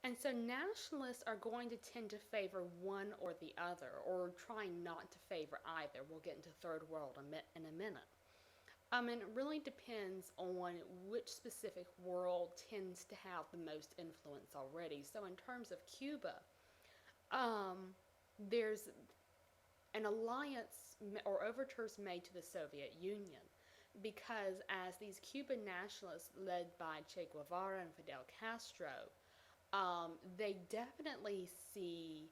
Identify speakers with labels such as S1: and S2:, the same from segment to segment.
S1: And so nationalists are going to tend to favor one or the other, or try not to favor either. We'll get into third world in a minute. And it really depends on which specific world tends to have the most influence already. So in terms of Cuba, um, there's an alliance or overtures made to the Soviet Union because as these Cuban nationalists led by Che Guevara and Fidel Castro, they definitely see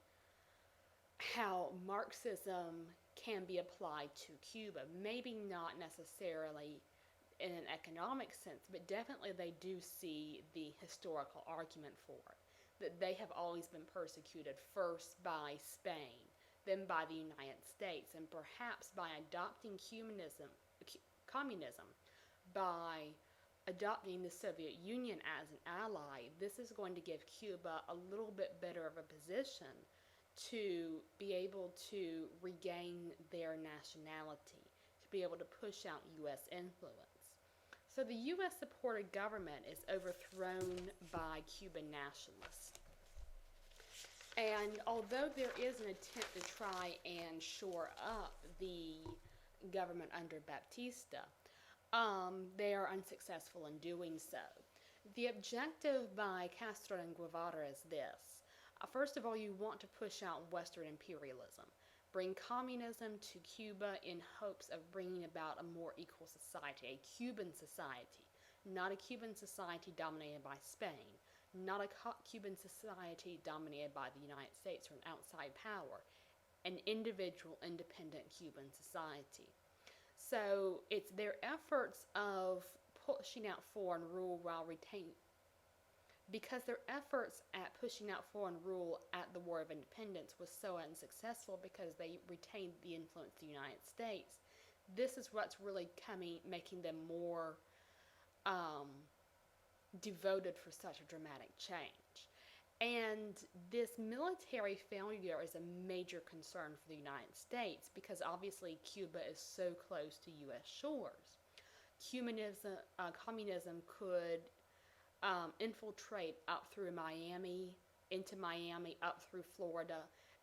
S1: how Marxism can be applied to Cuba. Maybe not necessarily in an economic sense, but definitely they do see the historical argument for it. That they have always been persecuted first by Spain, then by the United States, and perhaps by adopting communism, by adopting the Soviet Union as an ally, this is going to give Cuba a little bit better of a position to be able to regain their nationality, to be able to push out U.S. influence. So the U.S. supported government is overthrown by Cuban nationalists. And although there is an attempt to try and shore up the government under Baptista, they are unsuccessful in doing so. The objective by Castro and Guevara is this. First of all, you want to push out Western imperialism, bring communism to Cuba in hopes of bringing about a more equal society, a Cuban society, not a Cuban society dominated by Spain, not a Cuban society dominated by the United States or an outside power, an individual, independent Cuban society. So it's their efforts of pushing out foreign rule while retaining, because their efforts at pushing out foreign rule at the War of Independence was so unsuccessful because they retained the influence of the United States. This is what's really making them more devoted for such a dramatic change. And this military failure is a major concern for the United States because obviously Cuba is so close to U.S. shores. Communism could infiltrate up through Miami, into Miami, up through Florida.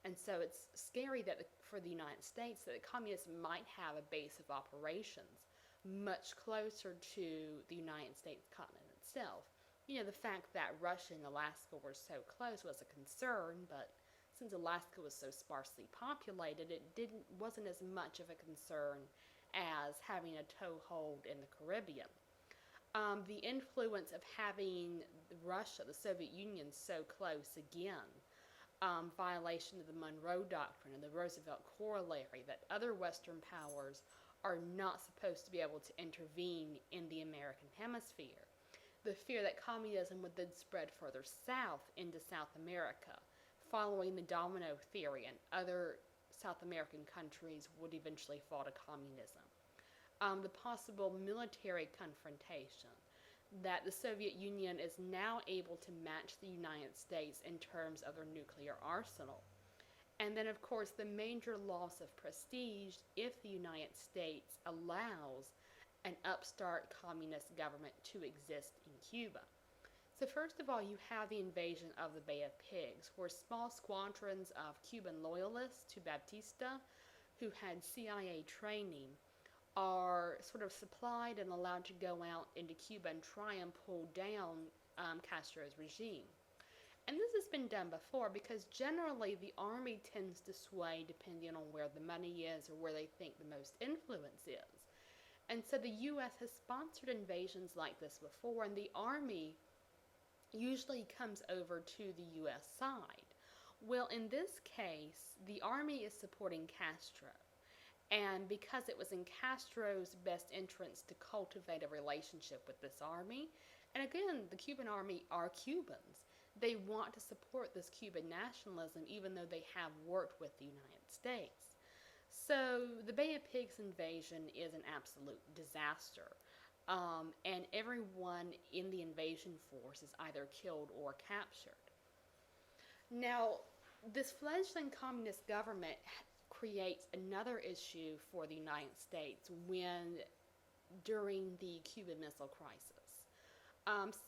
S1: And so it's scary that for the United States that communism might have a base of operations much closer to the United States continent itself. The fact that Russia and Alaska were so close was a concern, but since Alaska was so sparsely populated, it wasn't as much of a concern as having a toehold in the Caribbean. The influence of having Russia, the Soviet Union, so close again, violation of the Monroe Doctrine and the Roosevelt Corollary that other Western powers are not supposed to be able to intervene in the American hemisphere. The fear that communism would then spread further south into South America, following the domino theory, and other South American countries would eventually fall to communism. The possible military confrontation, that the Soviet Union is now able to match the United States in terms of their nuclear arsenal. And then, of course, the major loss of prestige if the United States allows an upstart communist government to exist in Cuba. So first of all, you have the invasion of the Bay of Pigs, where small squadrons of Cuban loyalists to Baptista, who had CIA training, are sort of supplied and allowed to go out into Cuba and try and pull down Castro's regime. And this has been done before because generally the army tends to sway depending on where the money is or where they think the most influence is. And so the U.S. has sponsored invasions like this before, and the army usually comes over to the U.S. side. Well, in this case, the army is supporting Castro. And because it was in Castro's best interest to cultivate a relationship with this army, and again, the Cuban army are Cubans. They want to support this Cuban nationalism even though they have worked with the United States. So the Bay of Pigs invasion is an absolute disaster. And everyone in the invasion force is either killed or captured. Now, this fledgling communist government creates another issue for the United States during the Cuban Missile Crisis.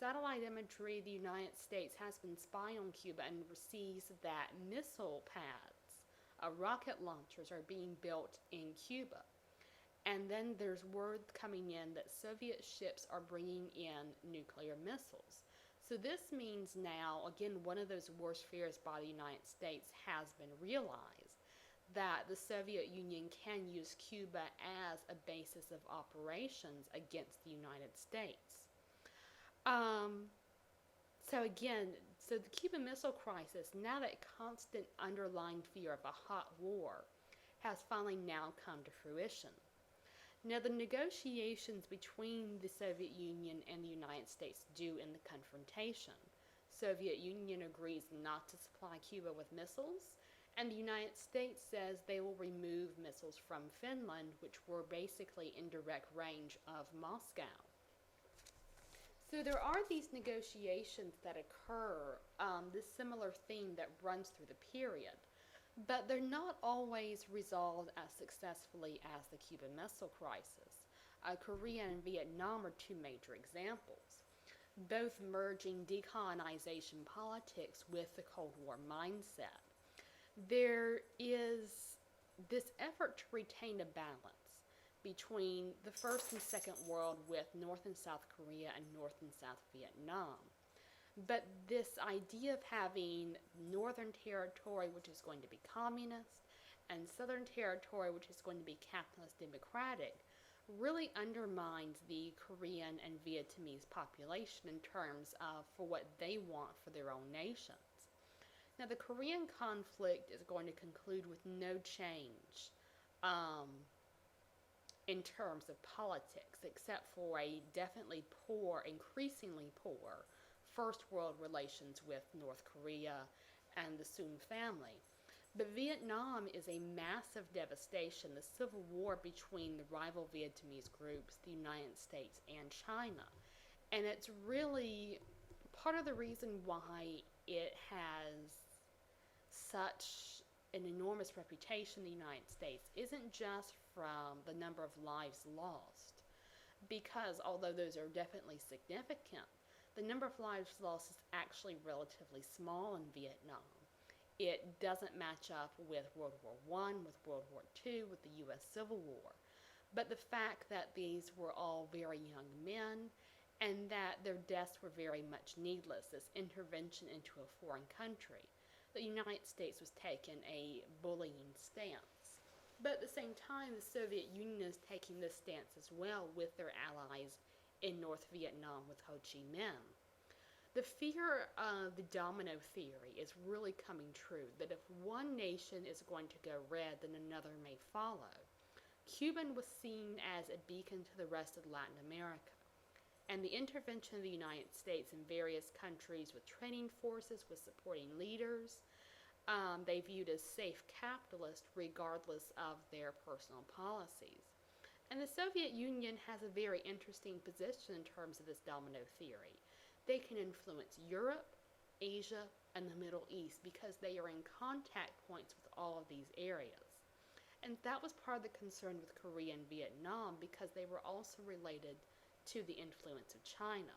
S1: Satellite imagery, the United States has been spying on Cuba and receives that missile pads, rocket launchers, are being built in Cuba. And then there's word coming in that Soviet ships are bringing in nuclear missiles. So this means now, again, one of those worst fears by the United States has been realized, that the Soviet Union can use Cuba as a basis of operations against the United States. Um, so the Cuban Missile Crisis, now that constant underlying fear of a hot war, has finally now come to fruition. Now, the negotiations between the Soviet Union and the United States do end the confrontation. Soviet Union agrees not to supply Cuba with missiles, and the United States says they will remove missiles from Finland, which were basically in direct range of Moscow. So there are these negotiations that occur, this similar theme that runs through the period, but they're not always resolved as successfully as the Cuban Missile Crisis. Korea and Vietnam are two major examples, both merging decolonization politics with the Cold War mindset. There is this effort to retain a balance between the First and Second World with North and South Korea and North and South Vietnam. But this idea of having Northern territory, which is going to be communist, and Southern territory, which is going to be capitalist democratic, really undermines the Korean and Vietnamese population in terms of for what they want for their own nations. Now, the Korean conflict is going to conclude with no change in terms of politics, except for a definitely poor, increasingly poor, First World relations with North Korea and the Soon family. But Vietnam is a massive devastation, the civil war between the rival Vietnamese groups, the United States and China. And it's really part of the reason why it has such an enormous reputation in the United States isn't just from the number of lives lost, because although those are definitely significant, the number of lives lost is actually relatively small in Vietnam. It doesn't match up with World War I, with World War II, with the U.S. Civil War. But the fact that these were all very young men and that their deaths were very much needless, this intervention into a foreign country, the United States was taking a bullying stance. But at the same time, the Soviet Union is taking this stance as well with their allies in North Vietnam with Ho Chi Minh. The fear of the domino theory is really coming true, that if one nation is going to go red, then another may follow. Cuba was seen as a beacon to the rest of Latin America, and the intervention of the United States in various countries with training forces, with supporting leaders, they viewed as safe capitalists regardless of their personal policies. And the Soviet Union has a very interesting position in terms of this domino theory. They can influence Europe, Asia, and the Middle East because they are in contact points with all of these areas. And that was part of the concern with Korea and Vietnam because they were also related to the influence of China.